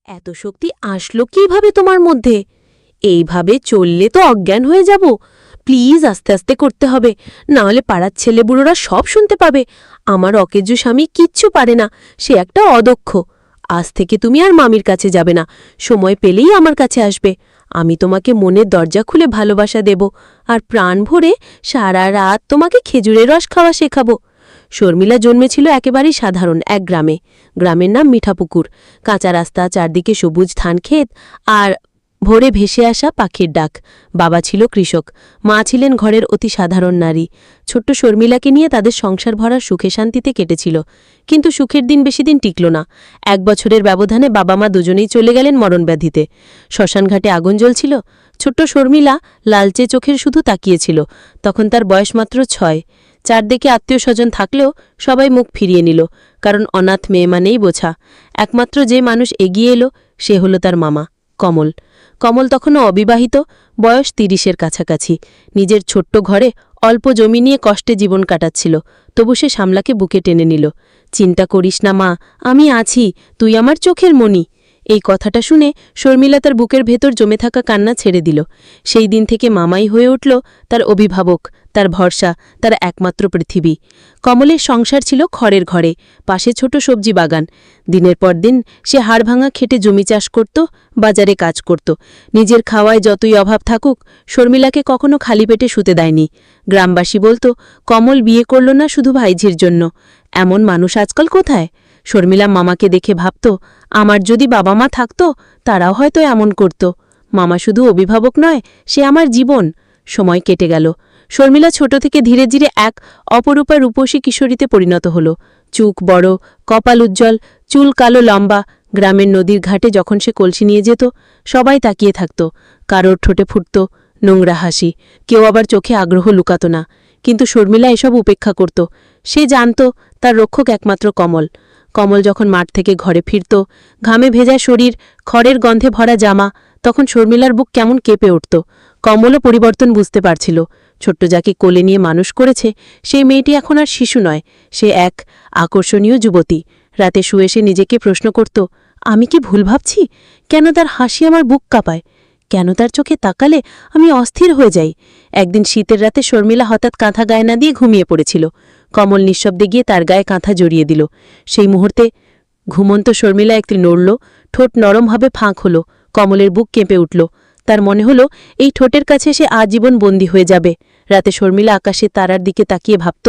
এত শক্তি আসলো কিভাবে তোমার মধ্যে? এইভাবে চললে তো অজ্ঞান হয়ে যাব। প্লিজ আস্তে আস্তে করতে হবে, না হলে পাড়ার ছেলেবুড়োরা সব শুনতে পাবে। আমার অকেজো স্বামী কিচ্ছু পারে না, সে একটা অদক্ষ। আজ থেকে তুমি আর মামির কাছে যাবে না, সময় পেলেই আমার কাছে আসবে। আমি তোমাকে মনের দরজা খুলে ভালোবাসা দেব, আর প্রাণ ভরে সারা রাত তোমাকে খেজুরের রস খাওয়া শেখাবো। শর্মিলা জন্মেছিল একেবারেই সাধারণ এক গ্রামে। গ্রামের নাম মিঠাপুকুর। কাঁচা রাস্তা, চারদিকে সবুজ ধানক্ষেত, আর ভোরে ভেসে আসা পাখির ডাক। বাবা ছিল কৃষক, মা ছিলেন ঘরের অতি সাধারণ নারী। ছোট্ট শর্মিলাকে নিয়ে তাদের সংসার ভরা সুখে শান্তিতে কেটেছিল। কিন্তু সুখের দিন বেশি দিন টিকল না। 1 বছরের ব্যবধানে বাবা মা দুজনেই চলে গেলেন মরণব্যাধিতে। শ্মশানঘাটে আগুন জ্বলছিল। ছোট্ট শর্মিলা লালচে চোখের শুধু তাকিয়েছিল। তখন তার বয়স মাত্র 6। চারদিকে আত্মীয় স্বজন থাকলেও সবাই মুখ ফিরিয়ে নিল, কারণ অনাথ মেয়ে মানেই বোঝা। একমাত্র যে মানুষ এগিয়ে এলো সে হলো তার মামা, কমল। কমল তখনও অবিবাহিত, বয়স 30-এর কাছাকাছি। নিজের ছোট্ট ঘরে অল্প জমি নিয়ে কষ্টে জীবন কাটাচ্ছিল, তবু সে সামলাকে বুকে টেনে নিল। চিন্তা করিস না মা, আমি আছি, তুই আমার চোখের মণি। এই কথাটা শুনে শর্মিলা তার বুকের ভেতর জমে থাকা কান্না ছেড়ে দিল। সেই দিন থেকে মামাই হয়ে উঠল তার অভিভাবক, তার ভরসা, তার একমাত্র পৃথিবী। কমলের সংসার ছিল খড়ের ঘরে, পাশে ছোট সবজি বাগান। দিনের পর দিন সে হাড়ভাঙা খেটে জমি চাষ করত, বাজারে কাজ করত। নিজের খাওয়ায় যতই অভাব থাকুক, শর্মিলাকে কখনো খালি পেটে শুতে দেয়নি। গ্রামবাসী বলতো, কমল বিয়ে করল না শুধু ভাইঝির জন্য। এমন মানুষ আজকাল কোথায়? শর্মিলা মামাকে দেখে ভাবত, আমার যদি বাবা মা থাকত তারাও হয়তো এমন করত। মামা শুধু অভিভাবক নয়, সে আমার জীবন। সময় কেটে গেল। শর্মিলা ছোট থেকে ধীরে ধীরে এক অপরূপা রূপসী কিশোরীতে পরিণত হল। চুক বড়, কপাল উজ্জ্বল, চুল কালো লম্বা। গ্রামের নদীর ঘাটে যখন সে কলসি নিয়ে যেত, সবাই তাকিয়ে থাকত। কারোর ঠোঁটে ফুটত নোংরা হাসি, কেউ আবার চোখে আগ্রহ লুকাত না। কিন্তু শর্মিলা এসব উপেক্ষা করত। সে জানত তার রক্ষক একমাত্র কমল। কমল যখন মাঠ থেকে ঘরে ফিরত, ঘামে ভেজা শরীর, খড়ের গন্ধে ভরা জামা, তখন শর্মিলার বুক কেমন কেঁপে উঠত। কমলও পরিবর্তন বুঝতে পারছিল। ছোট্ট যাকে কোলে নিয়ে মানুষ করেছে, সেই মেয়েটি এখন আর শিশু নয়, সে এক আকর্ষণীয় যুবতী। রাতে শুয়ে সে নিজেকে প্রশ্ন করত, আমি কি ভুল ভাবছি? কেন তার হাসি আমার বুক কাঁপায়? কেন তার চোখে তাকালে আমি অস্থির হয়ে যাই? একদিন শীতের রাতে শর্মিলা হঠাৎ কাঁথা গায়ে না দিয়ে ঘুমিয়ে পড়েছিল। কমল নিঃশব্দে গিয়ে তার গায়ে কাঁথা জড়িয়ে দিল। সেই মুহূর্তে ঘুমন্ত শর্মিলা একটি নড়ল, ঠোঁট নরমভাবে ফাঁক হল। কমলের বুক কেঁপে উঠল। তার মনে হলো এই ঠোঁটের কাছে সে আজীবন বন্দী হয়ে যাবে। রাতে শর্মিলা আকাশে তারার দিকে তাকিয়ে ভাবত,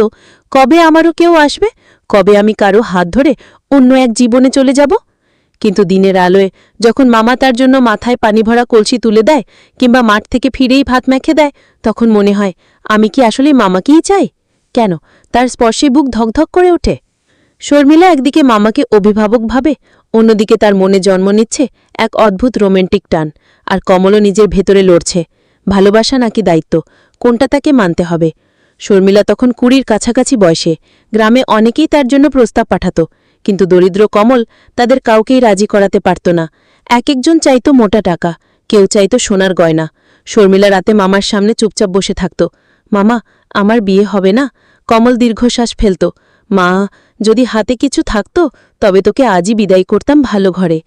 কবে আমারও কেউ আসবে? কবে আমি কারো হাত ধরে অন্য এক জীবনে চলে যাব? কিন্তু দিনের আলোয় যখন মামা তার জন্য মাথায় পানি ভরা কলসি তুলে দেয়, কিংবা মাঠ থেকে ফিরেই ভাত মেখে দেয়, তখন মনে হয়, আমি কি আসলে মামাকেই চাই? কেন তার স্পর্শে বুক ধকধক করে ওঠে? শর্মিলা একদিকে মামাকে অভিভাবক ভাবে, অন্যদিকে তার মনে জন্ম নিচ্ছে এক অদ্ভুত রোম্যান্টিক টান। আর কমলও নিজের ভেতরে লড়ছে, ভালোবাসা নাকি দায়িত্ব, কোনটা তাকে মানতে হবে। শর্মিলা তখন 20-র কাছাকাছি বয়সে। গ্রামে অনেকেই তার জন্য প্রস্তাব পাঠাত, কিন্তু দরিদ্র কমল তাদের কাউকেই রাজি করাতে পারত না। এক একজন চাইত মোটা টাকা, কেউ চাইত সোনার গয়না। শর্মিলা রাতে মামার সামনে চুপচাপ বসে থাকত। মামা, আমার বিয়ে হবে না? কমল দীর্ঘশ্বাস ফেলত। মা, যদি হাতে কিছু থাকত তবে তোকে আজই বিদায় করতাম ভালো ঘরে।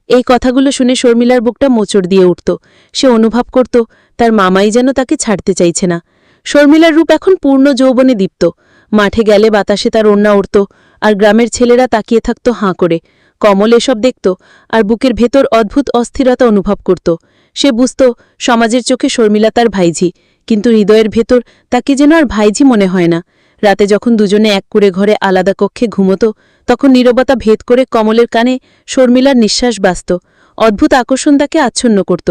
এই কথাগুলো শুনে শর্মিলার বুকটা মোচড় দিয়ে উঠত। সে অনুভব করত তার মামাই যেন তাকে ছাড়তে চাইছে না। শর্মিলার রূপ এখন পূর্ণ যৌবনে দীপ্ত। মাঠে গেলে বাতাসে তার ওড়না উড়ত, আর গ্রামের ছেলেরা তাকিয়ে থাকত হাঁ করে। কমল এসব দেখত, আর বুকের ভেতর অদ্ভুত অস্থিরতা অনুভব করত। সে বুঝত সমাজের চোখে শর্মিলা তার ভাইঝি, কিন্তু হৃদয়ের ভেতর তাকে যেন আর ভাইঝি মনে হয় না। রাতে যখন দুজনে এক করে ঘরে আলাদা কক্ষে ঘুমত, তখন নীরবতা ভেদ করে কমলের কানে শর্মিলার নিঃশ্বাস বাজত। অদ্ভুত আকর্ষণ তাকে আচ্ছন্ন করত।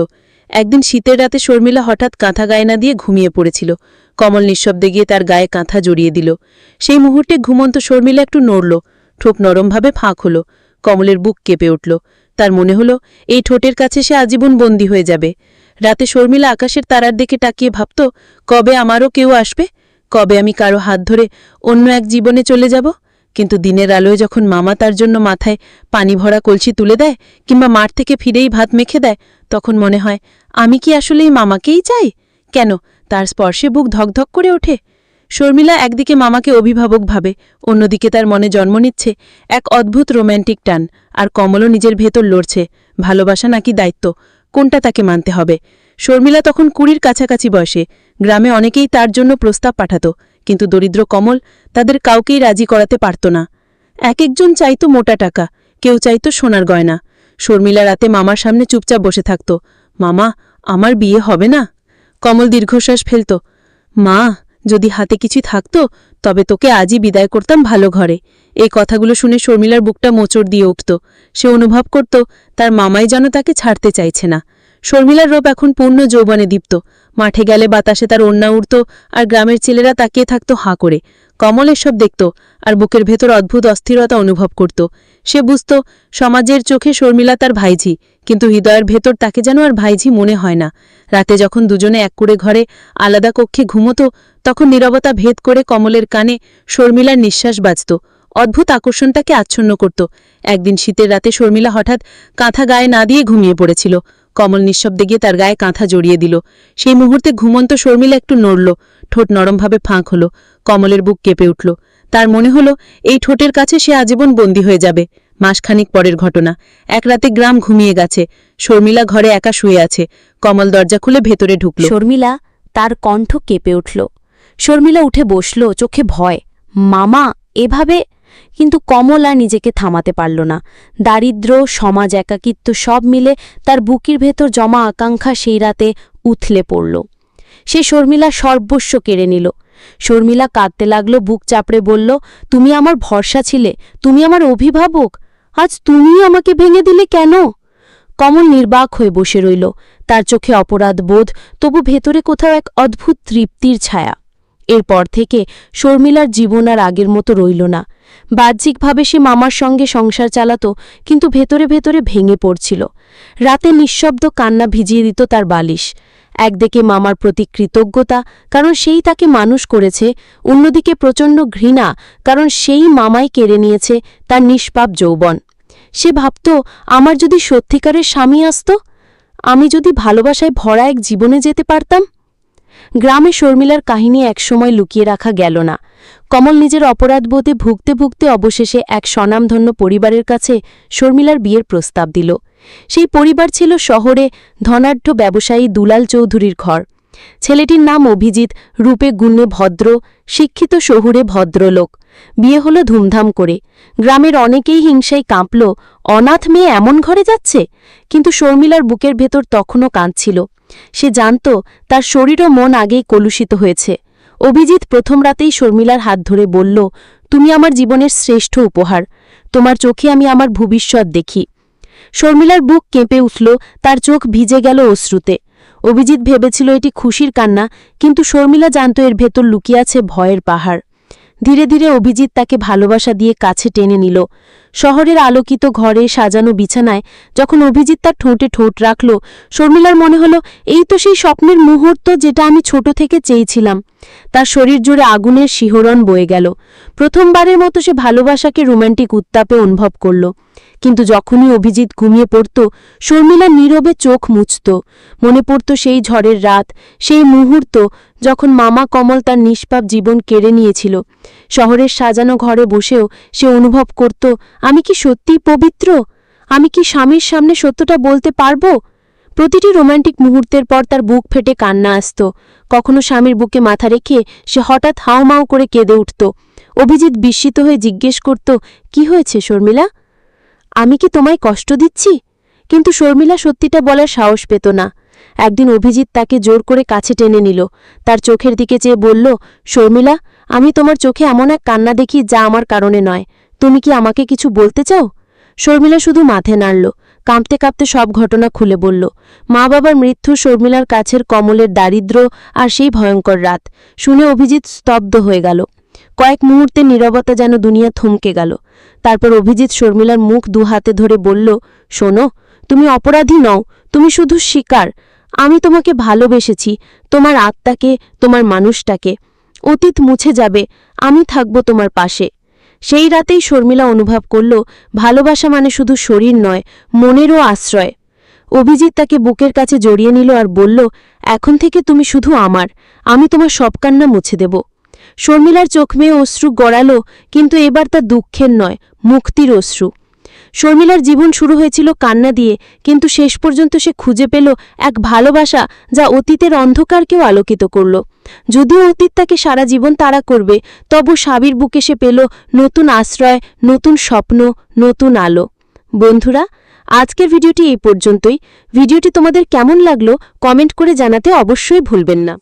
একদিন শীতের রাতে শর্মিলা হঠাৎ কাঁথা গায়ে না দিয়ে ঘুমিয়ে পড়েছিল। কমল নিঃশব্দে গিয়ে তার গায়ে কাঁথা জড়িয়ে দিল। সেই মুহূর্তে ঘুমন্ত শর্মিলা একটু নড়ল, ঠোঁট নরমভাবে ফাঁক হল। কমলের বুক কেঁপে উঠল। তার মনে হলো এই ঠোঁটের কাছে সে আজীবন বন্দী হয়ে যাবে। রাতে শর্মিলা আকাশের তারার দিকে তাকিয়ে ভাবত, কবে আমারও কেউ আসবে? কবে আমি কারো হাত ধরে অন্য এক জীবনে চলে যাব? কিন্তু দিনের আলোয় যখন মামা তার জন্য মাথায় পানি ভরা কলসি তুলে দেয়, কিংবা মাঠ থেকে ফিরেই ভাত মেখে দেয়, তখন মনে হয়, আমি কি আসলেই মামাকেই চাই? কেন তার স্পর্শে বুক ধকধক করে ওঠে। শর্মিলা একদিকে মামাকে অভিভাবক ভাবে, অন্যদিকে তার মনে জন্ম নিচ্ছে এক অদ্ভুত রোম্যান্টিক টান। আর কমলও নিজের ভেতর লড়ছে, ভালোবাসা নাকি দায়িত্ব, কোনটা তাকে মানতে হবে? শর্মিলা তখন 20 কাছাকাছি বয়সে। গ্রামে অনেকেই তার জন্য প্রস্তাব পাঠাত, কিন্তু দরিদ্র কমল তাদের কাউকেই রাজি করাতে পারত না। এক একজন চাইত মোটা টাকা, কেউ চাইত সোনার গয়না। শর্মিলা রাতে মামার সামনে চুপচাপ বসে থাকত। মামা, আমার বিয়ে হবে না? কমল দীর্ঘশ্বাস ফেলত। মা, যদি হাতে কিছু থাকত তবে তোকে আজই বিদায় করতাম ভালো ঘরে। এই কথাগুলো শুনে শর্মিলার বুকটা মোচড় দিয়ে উঠত। সে অনুভব করত তার মামাই যেন তাকে ছাড়তে চাইছে না। শর্মিলার রূপ এখন পূর্ণ যৌবনে দীপ্ত। মাঠে গেলে বাতাসে তার ওড়না উড়ত, আর গ্রামের ছেলেরা তাকিয়ে থাকত হাঁ করে। কমল এসব দেখত, আর বুকের ভেতর অদ্ভুত অস্থিরতা অনুভব করত। সে বুঝত সমাজের চোখে শর্মিলা তার ভাইঝি, কিন্তু হৃদয়ের ভেতর তাকে যেন আর ভাইঝি মনে হয় না। রাতে যখন দুজনে এক করে ঘরে আলাদা কক্ষে ঘুমত, তখন নীরবতা ভেদ করে কমলের কানে শর্মিলার নিঃশ্বাস বাজত। অদ্ভুত আকর্ষণ তাকে আচ্ছন্ন করত। একদিন শীতের রাতে শর্মিলা হঠাৎ কাঁথা গায়ে না দিয়ে ঘুমিয়ে পড়েছিল। কমল নিঃশব্দে গিয়ে তার গায়ে কাঁথা জড়িয়ে দিল। সেই মুহূর্তে ঘুমন্ত শর্মিলা একটু নড়ল, ঠোঁট নরমভাবে ফাঁক হল। কমলের বুক কেঁপে উঠল। তার মনে হল এই ঠোঁটের কাছে সে আজীবন বন্দী হয়ে যাবে। মাসখানিক পরের ঘটনা। এক রাতে গ্রাম ঘুমিয়ে গেছে। শর্মিলা ঘরে একা শুয়ে আছে। কমল দরজা খুলে ভেতরে ঢুকল। শর্মিলা, তার কণ্ঠ কেঁপে উঠল। শর্মিলা উঠে বসল, চোখে ভয়। মামা, এভাবে? কিন্তু কমল আর নিজেকে থামাতে পারল না। দারিদ্র্য, সমাজ, একাকিত্ব সব মিলে তার বুকের ভেতর জমা আকাঙ্ক্ষা সেই রাতে উথলে পড়ল। সে শর্মিলা সর্বস্ব কেড়ে নিল। শর্মিলা কাঁদতে লাগল, বুক চাপড়ে বলল, তুমি আমার ভরসা ছিলে, তুমি আমার অভিভাবক, আজ তুমিই আমাকে ভেঙে দিলে কেন? কমল নির্বাক হয়ে বসে রইল। তার চোখে অপরাধ বোধ, তবু ভেতরে কোথাও এক অদ্ভুত তৃপ্তির ছায়া। এরপর থেকে শর্মিলার জীবন আর আগের মতো রইল না। বাহ্যিকভাবে সে মামার সঙ্গে সংসার চালাত, কিন্তু ভেতরে ভেতরে ভেঙে পড়ছিল। রাতে নিঃশব্দ কান্না ভিজিয়ে দিত তার বালিশ। একদিকে মামার প্রতি কৃতজ্ঞতা, কারণ সেই তাকে মানুষ করেছে, অন্যদিকে প্রচণ্ড ঘৃণা, কারণ সেই মামাই কেড়ে নিয়েছে তার নিষ্পাপ যৌবন। সে ভাবত, আমার যদি সত্যিকারের স্বামী আসত, আমি যদি ভালোবাসায় ভরা এক জীবনে যেতে পারতাম। গ্রামে শর্মিলার কাহিনী একসময় লুকিয়ে রাখা গেল না। কমল নিজের অপরাধবোধে ভুগতে ভুগতে অবশেষে এক স্বনামধন্য পরিবারের কাছে শর্মিলার বিয়ের প্রস্তাব দিল। সেই পরিবার ছিল শহরে ধনাঢ্য ব্যবসায়ী দুলাল চৌধুরীর ঘর। ছেলেটির নাম অভিজিৎ, রূপে গুণে ভদ্র, শিক্ষিত শহুরে ভদ্রলোক। বিয়ে হলো ধুমধাম করে। গ্রামের অনেকেই হিংসায় কাঁপল, অনাথ মেয়ে এমন ঘরে যাচ্ছে। কিন্তু শর্মিলার বুকের ভেতর তখনও কাঁদছিল। সে জানত তার শরীর ও মন আগেই কলুষিত হয়েছে। অভিজিৎ প্রথম রাতেই শর্মিলার হাত ধরে বলল, তুমি আমার জীবনের শ্রেষ্ঠ উপহার, তোমার চোখে আমি আমার ভবিষ্যৎ দেখি। শর্মিলার বুক কেঁপে উঠল, তার চোখ ভিজে গেল অশ্রুতে। অভিজিৎ ভেবেছিল এটি খুশির কান্না, কিন্তু শর্মিলা জানত এর ভেতর লুকিয়ে আছে ভয়ের পাহাড়। ধীরে ধীরে অভিজিৎ তাকে ভালোবাসা দিয়ে কাছে টেনে নিল। শহরের আলোকিত ঘরে সাজানো বিছানায় যখন অভিজিৎ তার ঠোঁটে ঠোঁট রাখল, শর্মিলার মনে হল এই তো সেই স্বপ্নের মুহূর্ত যেটা আমি ছোট থেকে চেয়েছিলাম। তার শরীর জুড়ে আগুনের শিহরণ বয়ে গেল। প্রথমবারের মতো সে ভালোবাসাকে রোম্যান্টিক উত্তাপে অনুভব করল। কিন্তু যখনই অভিজিৎ ঘুমিয়ে পড়ত, শর্মিলা নীরবে চোখ মুছত। মনে পড়ত সেই ঝড়ের রাত, সেই মুহূর্ত যখন মামা কমল তার নিষ্পাপ জীবন কেড়ে নিয়েছিল। শহরের সাজানো ঘরে বসেও সে অনুভব করত, আমি কি সত্যিই পবিত্র? আমি কি স্বামীর সামনে সত্যটা বলতে পারব? প্রতিটি রোম্যান্টিক মুহূর্তের পর তার বুক ফেটে কান্না আসত। কখনো স্বামীর বুকে মাথা রেখে সে হঠাৎ হাউমাউ করে কেঁদে উঠত। অভিজিৎ বিস্মিত হয়ে জিজ্ঞেস করত, কি হয়েছে শর্মিলা? আমি কি তোমায় কষ্ট দিচ্ছি? কিন্তু শর্মিলা সত্যিটা বলার সাহস পেত না। একদিন অভিজিৎ তাকে জোর করে কাছে টেনে নিল। তার চোখের দিকে চেয়ে বলল, শর্মিলা, আমি তোমার চোখে এমন এক কান্না দেখি যা আমার কারণে নয়। তুমি কি আমাকে কিছু বলতে চাও? শর্মিলা শুধু মাথে নাড়ল। কাঁপতে কাঁপতে সব ঘটনা খুলে বলল। মা বাবার মৃত্যু, শর্মিলার কাছের কমলের দারিদ্র্য, আর সেই ভয়ঙ্কর রাত। শুনে অভিজিৎ স্তব্ধ হয়ে গেল। কয়েক মুহূর্তের নীরবতা যেন দুনিয়া থমকে গেল। তারপর অভিজিৎ শর্মিলার মুখ দু হাতে ধরে বলল, শোনো, তুমি অপরাধী নও, তুমি শুধু শিকার। আমি তোমাকে ভালোবেসেছি, তোমার আত্মাকে, তোমার মানুষটাকে। অতীত মুছে যাবে, আমি থাকব তোমার পাশে। সেই রাতেই শর্মিলা অনুভব করল, ভালোবাসা মানে শুধু শরীর নয়, মনেরও আশ্রয়। অভিজিৎ তাকে বুকের কাছে জড়িয়ে নিল আর বলল, এখন থেকে তুমি শুধু আমার, আমি তোমার সব কান্না মুছে দেব। শর্মিলার চোখ মেয়ে অশ্রু গড়াল, কিন্তু এবার তা দুঃখের নয়, মুক্তির অশ্রু। শর্মিলার জীবন শুরু হয়েছিল কান্না দিয়ে, কিন্তু শেষ পর্যন্ত সে খুঁজে পেল এক ভালোবাসা যা অতীতের অন্ধকারকেও আলোকিত করল। যদিও অতীত তাকে সারা জীবন তাড়া করবে, তবু সাবির বুকে সে পেল নতুন আশ্রয়, নতুন স্বপ্ন, নতুন আলো। বন্ধুরা, আজকের ভিডিওটি এই পর্যন্তই। ভিডিওটি তোমাদের কেমন লাগলো কমেন্ট করে জানাতে অবশ্যই ভুলবেন না।